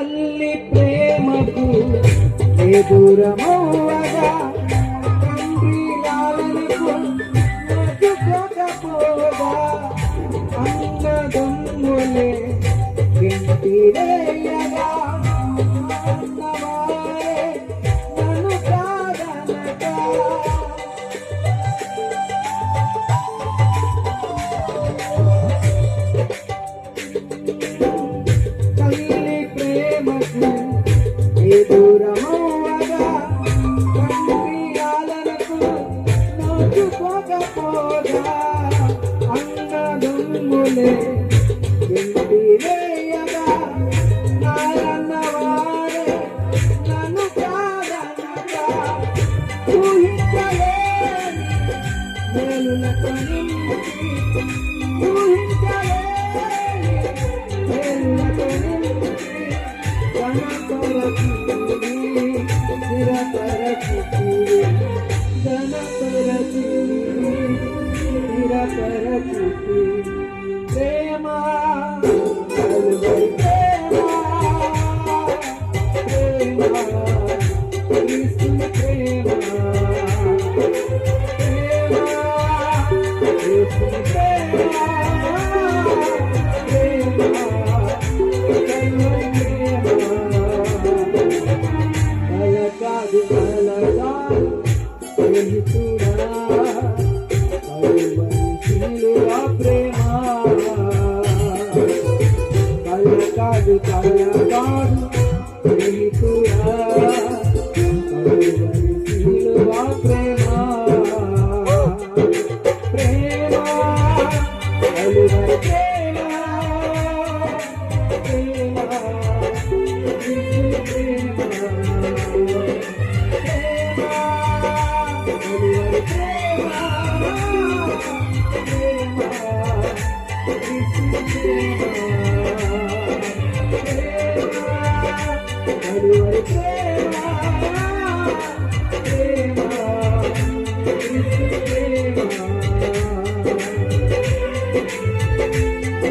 తల్లి ప్రేమకు ఏ దూరమవ్వగా తండ్రి లాలనకు నోచుకోకపోగా అన్నదమ్ములే గెంటివేయగా అన్నవారే నన్ను కాదనగా తల్లి ప్రేమకు ఏ దూరమవ్వగా తండ్రి లాలనకు నోచుకోకపోగా అన్నదమ్ములే గెంటివేయగా నాయన్నవారే నన్ను కాదనగా ఊహించలేని మేలులతో నింపి ఊహించలేని మేలులతో నింపి ఘనపరచుతుంది స్థిరపరచుతుంది ఘనపరచుతుంది స్థిరపరచుతుంది ప్రేమ ప్రేమ ప్రేమ క్రీస్తుని ప్రేమ ప్రేమ క్రీస్తుని ప్రేమ ప్రేమ కల్వరి ప్రేమ కలకాదు స్నేహితుడా కల్వరి శిలువ ప్రేమ కలకాదు స్నేహితుడా కల్వరి శిలువ ప్రేమ ప్రేమ కల్వరి ప్రేమ ప్రేమ క్రీస్తుని ప్రేమ ప్రేమ కల్వరి ప్రేమ ప్రేమ క్రీస్తుని ప్రేమ